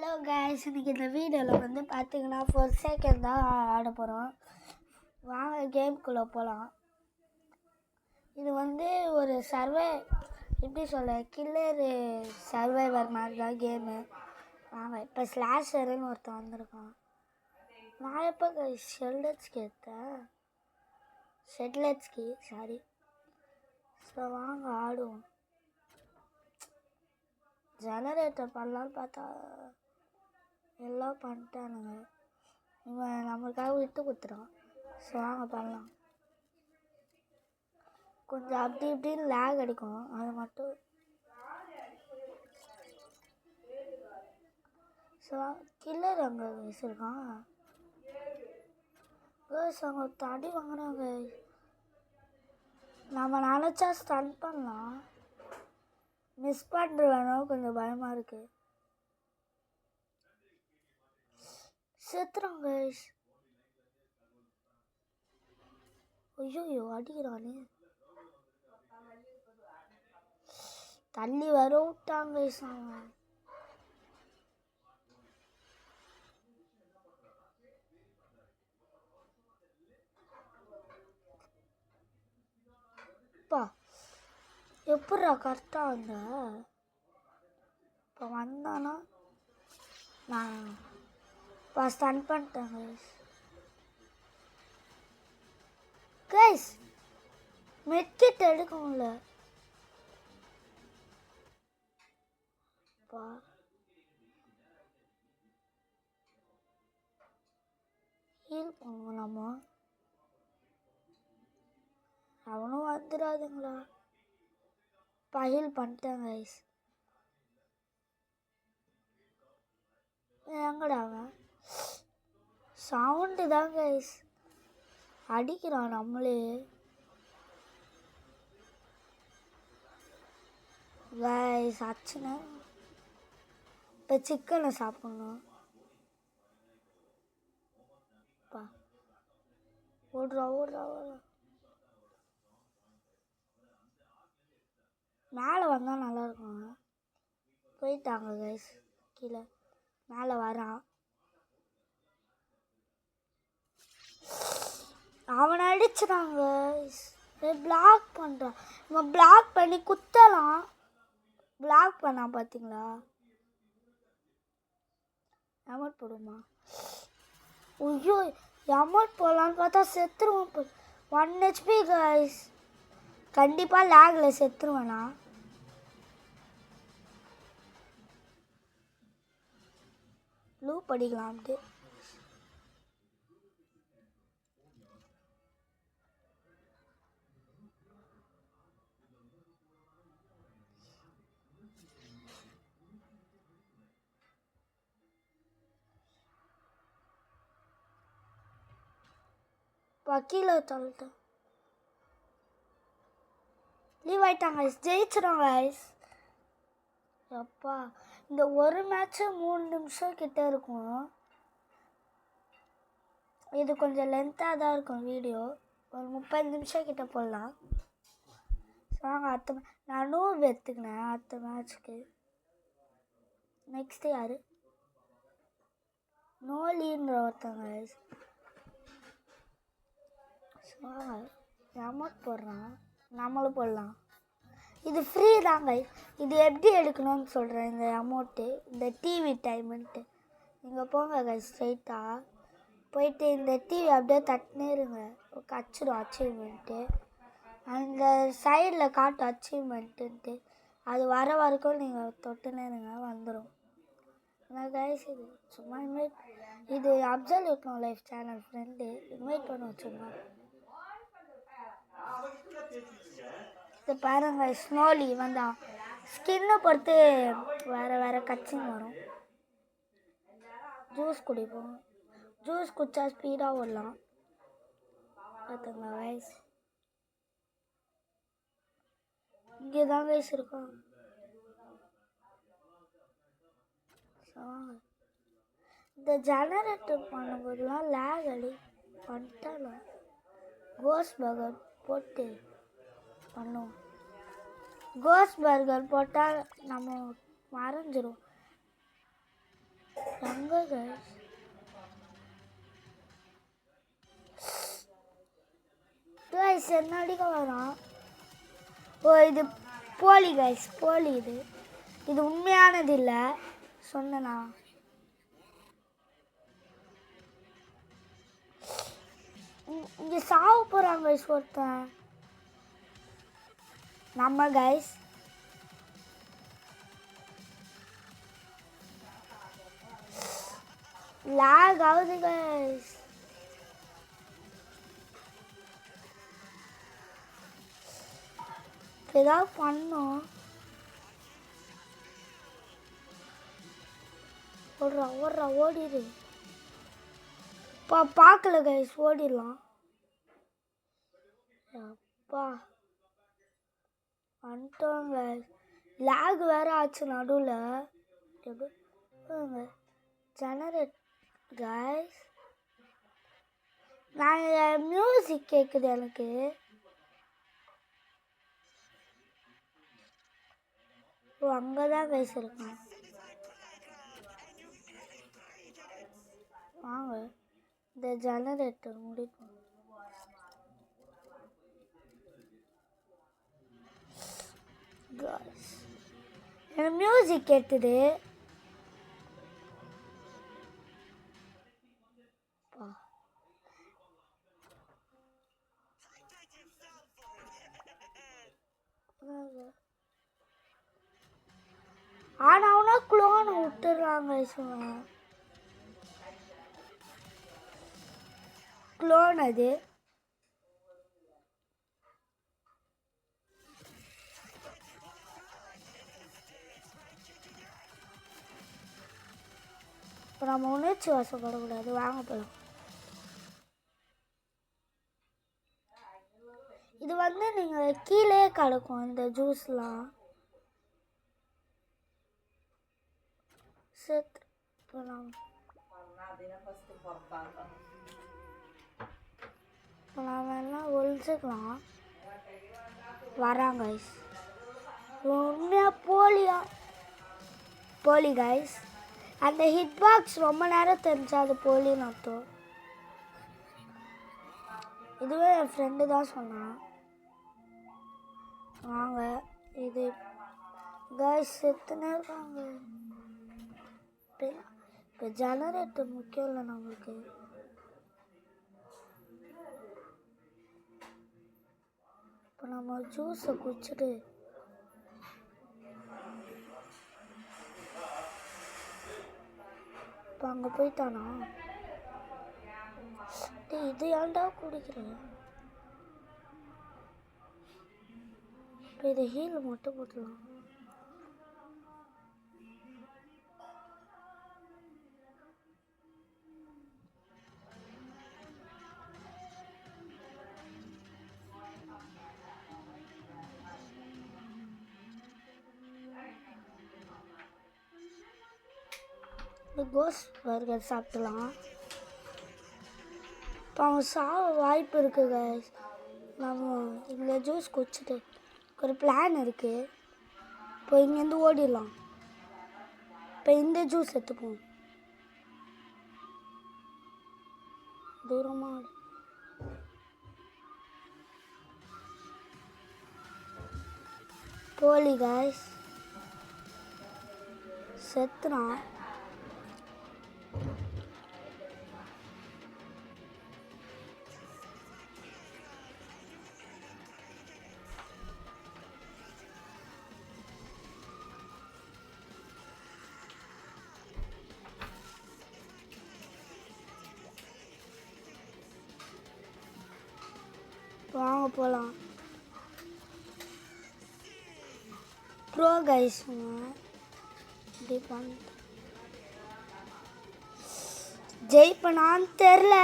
Hello guys, இன்றைக்கி இந்த வீடியோவில் வந்து பார்த்தீங்கன்னா செகண்ட் தான் ஆட போகிறோம். வாங்க கேம்குள்ளே போகலாம். இது வந்து ஒரு எப்படி சொல்ல கில்லரு சர்வைவர் மாதிரி தான் கேமு. வாங்க இப்போ ஸ்லாஷருன்னு ஒருத்தன் வந்திருக்கான். நான் எப்போ ஷெட்லெட்ஸ்கி சாரி. ஸோ வாங்க ஆடுவோம். ஜெனரேட்டர் பண்ணலான்னு பார்த்தா எல்லாம் பண்ணிட்டானுங்க. இவன் நம்மளுக்காக விட்டு கொடுத்துறான். ஸோ வாங்க பண்ணலாம். கொஞ்சம் அப்படி இப்படின்னு லேக் அடிக்கும், அது மட்டும். ஸோ கில்லர் அங்கே வச்சுருக்கான். கேர்ள்ஸ் அவங்க தடி வாங்குறாங்க. நம்ம நினச்சா ஸ்டன் பண்ணலாம். மிஸ் பண்ணுறவேனோ கொஞ்சம் பயமாக இருக்குது. செத்துறாங்க. ஐயோ அடிக்கிறானே. தள்ளி வர விட்டாங்க. அப்பா எப்படா கரெக்டாக வந்த? இப்போ வந்தானா நான் இப்போ ஸ்டன் பண்ணிட்டேன் கைஸ். மெட்கிட் எடுக்க முடியல. ஹீல் பண்ணலாமா? அவனும் வந்துடாதுங்களா? ஹீல் பண்ணிட்டேன் கைஸ். எங்கடா அவன்? சவுண்டு தான் கைஸ் அடிக்கிறான் நம்மளே. கைஸ் ஆச்சுன்னா இப்போ சிக்கனை சாப்பிட்ணும். ஓடுறா. மேலே வந்தால் நல்லாயிருக்கும். போயிட்டாங்க கைஸ். கீழே மேலே வரான். அவனை அடிச்சுட்டாங்க. பிளாக் பண்ணுறான். இவன் பிளாக் பண்ணி குத்தலாம். பிளாக் பண்ணான் பார்த்தீங்களா? அமௌண்ட் போடுமா? ஐயோ அமௌண்ட் போடலான்னு பார்த்தா செத்துருவான். 1 HP கைஸ். கண்டிப்பாக லேகில் செத்துருவேண்ணா. ப்ளூ படிக்கலாம்ட்டு. கீழே தள்ளிட்டேன். லீவ் ஆயிட்டாங்க. ஜெயிச்சிடும் கைஸ். அப்பா இந்த ஒரு மேட்ச்சு 3 நிமிஷம் கிட்ட இருக்கும். இது கொஞ்சம் லென்த்தாக தான் இருக்கும் வீடியோ. ஒரு 30 நிமிஷம் கிட்ட போடலாம். வாங்க நான் 100 எடுத்துக்கினேன் அடுத்த மேட்ச்சுக்கு. நெக்ஸ்ட்டு யார்? நோலின்ற ஒருத்தங்க. அமௌண்ட் போடுறான். நம்மளும் போடலாம். இது ஃப்ரீ தாங்க. இது எப்படி எடுக்கணும்னு சொல்கிறேன். இந்த அமௌண்ட்டு இந்த டிவி டைமுன்ட்டு இங்கே போங்க கை. ஸ்ட்ரைட்டாக போயிட்டு இந்த டிவி அப்படியே தட்டினே இருங்க. கச்சிடும் அச்சீவ்மெண்ட்டு. அந்த சைடில் காட்டும் அச்சீவ்மெண்ட்டுன்ட்டு. அது வர வரைக்கும் நீங்கள் தொட்டுனே இருங்க, வந்துடும். நான் கைஸ் இது சும்மா இது absolute no life channel friend invite பண்ண வச்சுருங்க. இது பாருங்க ஸ்னோலி வந்தா ஸ்கின்னை பொறுத்து வேறு கட்சிங் வரும். ஜூஸ் குடிப்போம். ஜூஸ் குடிச்சா ஸ்பீடாக ஓடலாம். பார்த்துங்களா வயசு? இங்கே தான் வயசு இருக்கும். இந்த ஜெனரேட்டர் பண்ணும்போதுலாம் லேக் அடி பண்ணிட்டாலும் கோஸ் பர்கர் போட்டு பண்ணுவோம். கோஸ் பர்கர் போட்டால் நம்ம மறைஞ்சிரும். எங்க கைஸ் கைஸ் என்ன அடிக்க வரான்? ஓ இது போலி கைஸ், போலி. இது உண்மையானது இல்லை சொன்னனா. இங்கே சாவ போகிறான் கைஸ் ஒருத்தன். நம்ம கைஸ் லாக் ஆகுது கைஸ். ஏதாவது பண்ணோம். ஓடுறா ஓடிடு. பார்க்கல கைஸ், ஓடிடலாம். அப்பா வந்துட்டோங்க. லேக் வேற ஆச்சு நடுவில். எப்படி ஜெனரேட் கைஸ். நான் மியூசிக் கேட்குது எனக்கு. ஓ அங்கே தான் கைஸ் இருக்கேன். வாங்க இந்த ஜெனரேட்டர் முடிப்போம். எனக்கு மியூசிக் கேட்டுது. ஆனால் அவனா குளோனை விட்டுறாங்க. குளோன் அது. இப்போ நம்ம உணர்ச்சி வசப்படக்கூடாது. வாங்க போகலாம். இது நீங்கள் கீழே கிடக்கும் இந்த ஜூஸ்லாம். செத்து போகலாம். இப்போ நாம் எல்லாம் ஒழிச்சுக்கலாம். வராங்க கைஸ். உண்மையாக போலி கைஸ். அந்த ஹிட் பாக்ஸ் ரொம்ப நேரம் தெரிஞ்சா அது போலின்னு அர்த்தம். இதுவே என் ஃப்ரெண்டு தான் சொன்னான். வாங்க இது கைஸ் செத்துனே இருக்காங்க. இப்போ ஜெனரேட்டர் முக்கியம் இல்லை நம்மளுக்கு. இப்போ நம்ம ஜூஸை குடிச்சிட்டு இப்போ அங்கே போயிட்டானா? இது ஏன்டா குடிக்கிறேன்? இப்போ இதை ஹீல் மட்டும் போட்டுடலாம். கோஸ்ட் பர்கர் சாப்பிடலாம். இப்போ அவங்க சாவ வாய்ப்பு இருக்குது கைஸ். நம்ம இந்த ஜூஸ் குடிச்சிட்டு ஒரு பிளான் இருக்குது. இப்போ இங்கேருந்து ஓடிடலாம். இப்போ இந்த ஜூஸ் எடுத்துப்போம். தூரமாக போலி கைஸ் செத்துறான். வாங்க போகலாம். ப்ரோ கைஸ் இப்படி பண்ண ஜெயிப்பனான்னு தெரில.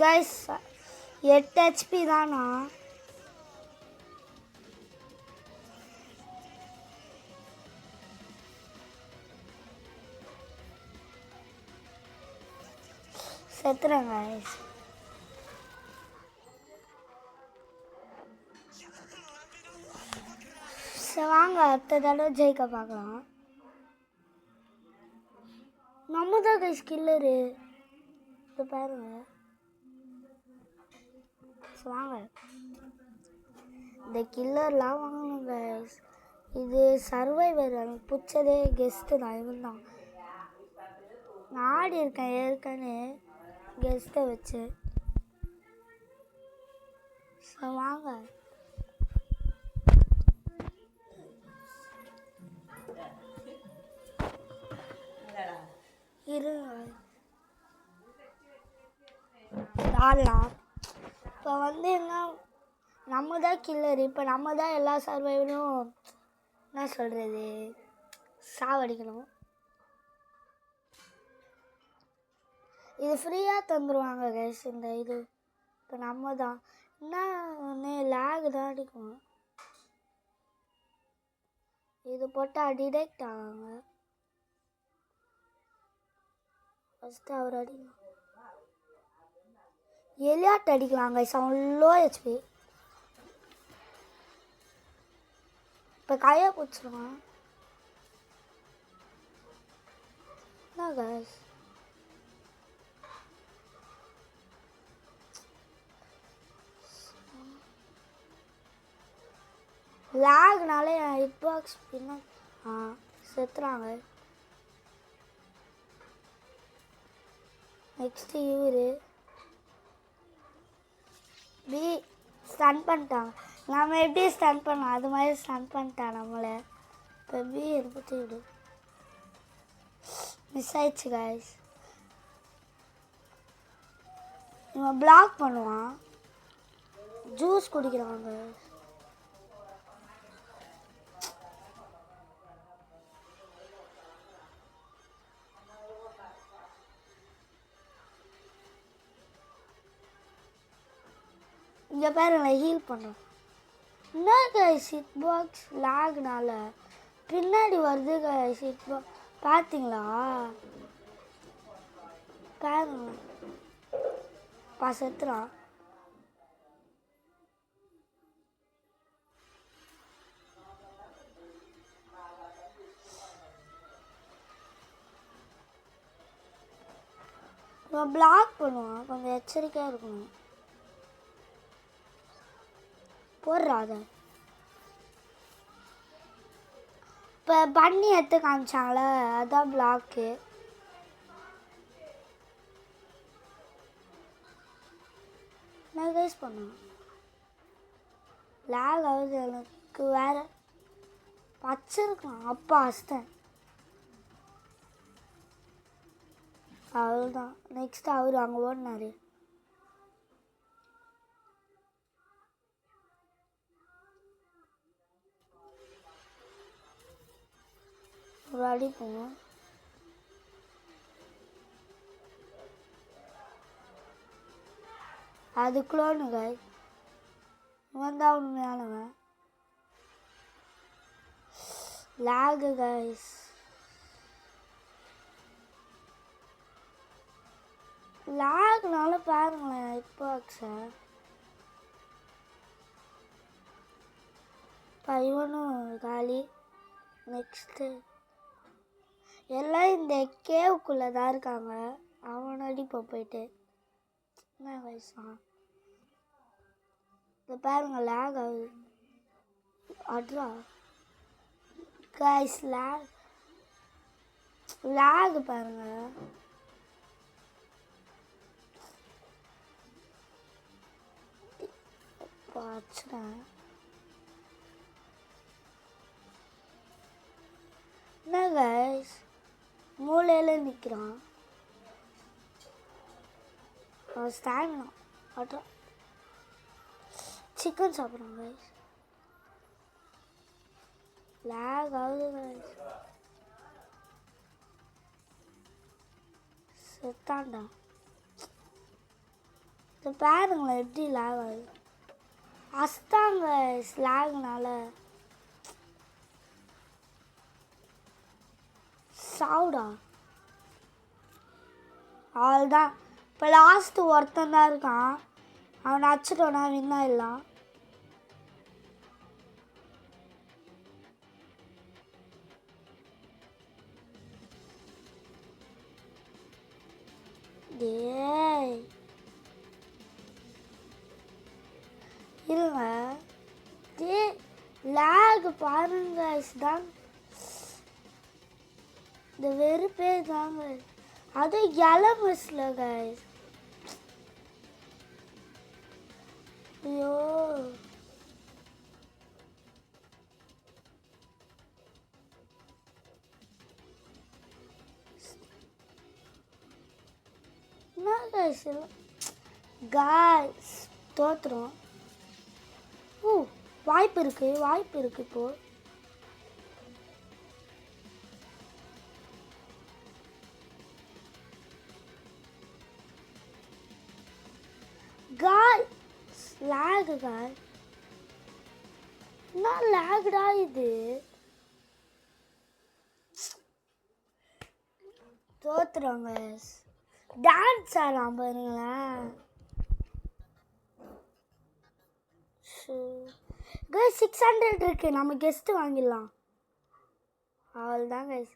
கைஸ் 8 HP தானா? செத்துறேன் கைஸ். சரி வாங்க அடுத்த தடவை ஜெயிக்க பார்க்கலாம். நம்ம தான் கைஸ் கில்லரு. இப்போ பாருங்க. வாங்க இந்த கில்லர்லாம் வாங்கணும் கைஸ். இது சர்வைவர். எனக்கு பிடிச்சதே கெஸ்ட்டு தான். இவன் தான் நான் ஆடி இருக்கேன் ஏற்கனவே கெஸ்ட்டை வச்சு. ஸோ வாங்க ஆடலாம். இப்போ வந்து என்ன, நம்ம தான் கில்லர். இப்போ நம்ம தான் எல்லா சர்வைவரும் என்ன சொல்கிறது சாவடிக்கணும். இது ஃப்ரீயாக தந்துடுவாங்க கைஸ் இந்த இது. இப்போ நம்ம தான் என்ன லேக் தான் அடிக்கும். இது போட்டால் டிடெக்ட் ஆவாங்க. ஃபஸ்ட்டு அவர் அடிக்கலாம். எலியாட் அடிக்கலாம் கைஸ். அவன் லோ ஹெச்பி. இப்போ கையை பிடிச்சிருவான். என்ன கைஸ் லேக்னாலே ஹிட் பாக்ஸ் பின்ன செத்துறாங்க. நெக்ஸ்ட்டு இவரு பி ஸ்டன் பண்ணிட்டாங்க. நம்ம எப்படி ஸ்டன் பண்ணோம் அது மாதிரி ஸ்டன் பண்ணிட்டான் நம்மளை. இப்போ பி எடுத்து விடு. மிஸ் ஆயிடுச்சு கைஸ். இவன் பிளாக் பண்ணுவான். ஜூஸ் குடிக்கிறாங்க. இங்கே பாருங்களேன் ஹீல் பண்ணுறோம். என்ன கைஸ் ஹிட் பாக்ஸ் லேக்னால பின்னாடி வருது கைஸ் ஹிட் பாக்ஸ். பார்த்தீங்களா பாருங்க. செத்துறான். இவன் பிளாக் பண்ணுவான். கொஞ்சம் எச்சரிக்கையாக இருக்கணும். போடுறாத. இப்போ பண்ணி எடுத்து காமிச்சாங்களே அதான் பிளாக்கு. என்ன கைஸ் பண்ணோம் லேக் ஆகுது எனக்கு. வேற வச்சிருக்கலாம். அப்பா அஸ்தன். அவ்வளோதான். நெக்ஸ்ட் அவர் அங்கே ஓடினாரு. ஒரு அடிப்போம். அது குளோனு கைஸ். இவன் தான் உண்மையானவன். Lag guys. லேக்னால பாருங்களேன் ஹிட் பாக்ஸை. இவனும் காலி. நெக்ஸ்ட்டு எல்லாம் இந்த கேவுக்குள்ளே தான் இருக்காங்க. அவன் அடிப்போம் போயிட்டு. என்ன வயசா இந்த பாருங்க லேக் ஆகுது. அட்ரா கைஸ் லேக் பாருங்க. பார்த்துறேன். என்ன கைஸ் மூளையில் நிற்கிறான். அவன் ஸ்டாமினா அட்ரா சிக்கன் சாப்பிட்றான் கைஸ். லேக் ஆகுது கைஸ். செத்தாண்டா. இப்போ பாருங்களேன் எப்படி லேக் ஆகுது. அஸ்தாங்க லேக்னால சாவுடா. அவள்தான். இப்போ லாஸ்ட்டு ஒருத்தன் தான் இருக்கான். அவனை அடிச்சிட்டோன்னா வின் ஆயிடலாம். ஏய் இருங்க. ஏ லேக் பாருங்க தான் இந்த வெறுப்பே தாங்க. அதுவும் எலமஸ்ல கைஸ். ஐயோ என்ன கைஸ் கைஸ் தோத்துறோம். வாய்ப்பு இருக்கு இப்போ. Guys lag guys. என்ன லேக்டா இது? தோத்துறோம் கைஸ். டான்ஸ் ஆடலாம் பாருங்களேன். கைஸ் 600 இருக்கு. நம்ம கெஸ்ட் வாங்கிடலாம். அவ்வளோதான் கைஸ்.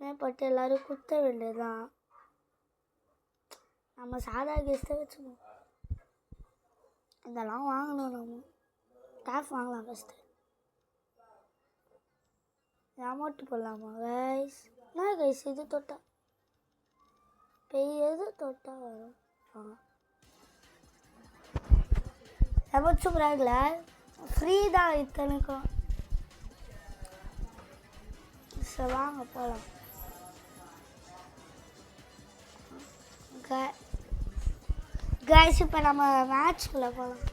மேற்பட்டு எல்லாரும் குத்த வேண்டியதுதான். நம்ம சாதா கெஸ்ட்டை வச்சுக்கணும். இதெல்லாம் வாங்கணும். நம்ம டேப் வாங்கலாம் ஃபஸ்ட்டு. அமௌண்ட்டு போடலாமா கைஸ்? என்ன கைஸ் இது தொட்டா எது தொட்டா வரும்? அமௌண்ட் சூப்பராக இல்லை. ஃப்ரீ தான் இத்தனைக்கும். சரி வாங்க போகலாம். கைஸ் இப்போ நம்ம மேட்ச்குள்ளே போகலாம்.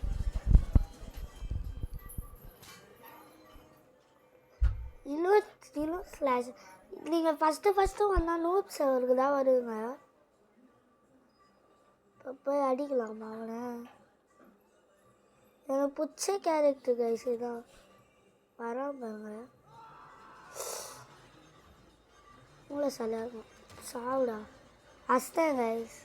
இன்னும் ஸ்லாஷ் நீங்கள் ஃபஸ்ட்டு வந்தால் நூப் சவருக்கு தான் வருவீங்க. இப்போ போய் அடிக்கலாமா அவனை? எனக்கு பிடிச்ச கேரக்டர் கைஸ் இதான். வராமங்க உங்களை சரியாக இருக்கும். சாவுடா அஸ்தான் கைஸ்.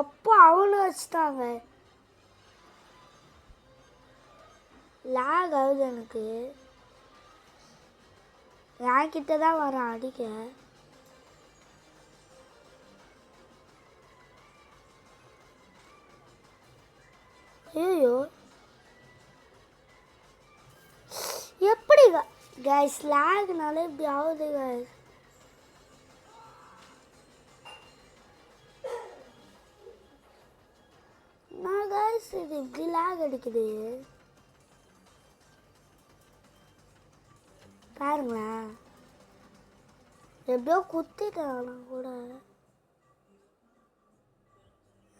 அப்பா அவனும் வச்சுட்டாங்க. லேக் ஆகுது எனக்கு. என் கிட்ட தான் வரான் அடிக்க. ஐயோ எப்படி கைஸ் லேக்னால இப்படி ஆகுது கைஸ். நான் கைஸ் இது இப்படி லேக் அடிக்குது பாருங்களேன். எப்படியோ குத்திட்டான் கூட.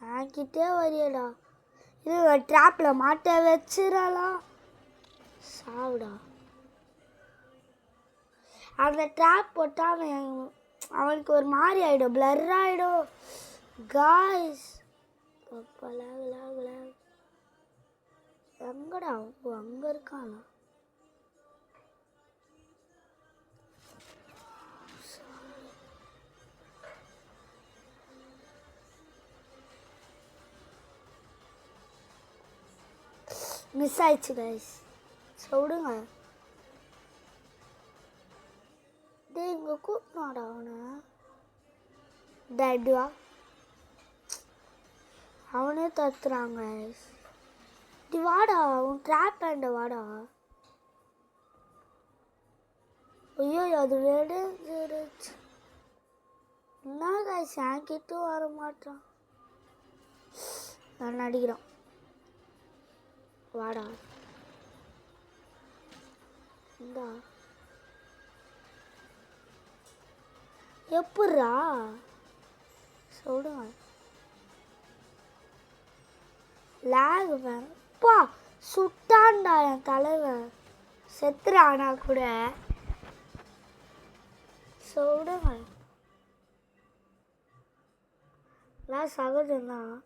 என்கிட்டே வரியடா. இது ட்ராப்பில் மாட்ட வச்சிடலாம். சாவுடா. அந்த ட்ராப் போட்டால் அவனுக்கு ஒரு மாதிரி ஆகிடும். பிளர் ஆகிடும் காய்ஸ். அப்பா லேக் லேக் லேக். எங்கடா அங்கே இருக்கானா? மிஸ் ஆயிடுச்சு கைஸ். சொல்லுங்க டே இங்கே கூப்பிடாடா அவனை. டேடுவா அவனே தத்துறாங்க கைஸ். டி வாடா உன் ட்ராப் பேண்ட வாடா. ஐயோ அது வேடுச்சு. என்ன கைஸ் என்கிட்டும் வர மாட்டான். நான் அடிக்கிறான். வாடா இந்தா. எப்பட்றா சொல்லுங்க. லேக் வேப்பா சுட்டான்டா என் தலைவன். செத்துறானா கூட சொல்லுங்க. நான் சகஜம்தான்.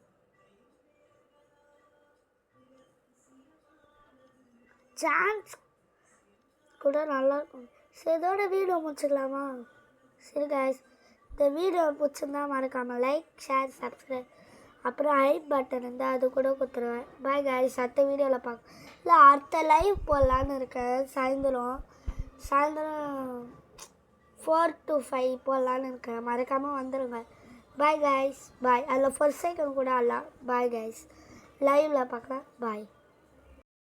சான்ஸ் கூட நல்லாயிருக்கும். சரி இதோட வீடியோ முடிச்சுக்கலாமா? சரி கைஸ் இந்த வீடியோ பிடிச்சிருந்தா மறக்காமல் லைக் ஷேர் சப்ஸ்கிரைப் அப்புறம் ஹைப் பட்டன் இருந்தால் அது கூட கொடுத்துருவேன். பாய் கைஸ், அடுத்த வீடியோவில் பார்க்க இல்லை அடுத்த லைவ் போடலான்னு இருக்கேன். சாயந்தரம் 4 to 5 போடலான்னு இருக்கேன். மறக்காமல் வந்துடுங்க. பாய் கைஸ், பாய். அதில் 1 செகண்ட் கூட ஆடலாம். பாய் கைஸ், லைவில் பார்க்கலாம். பாய்.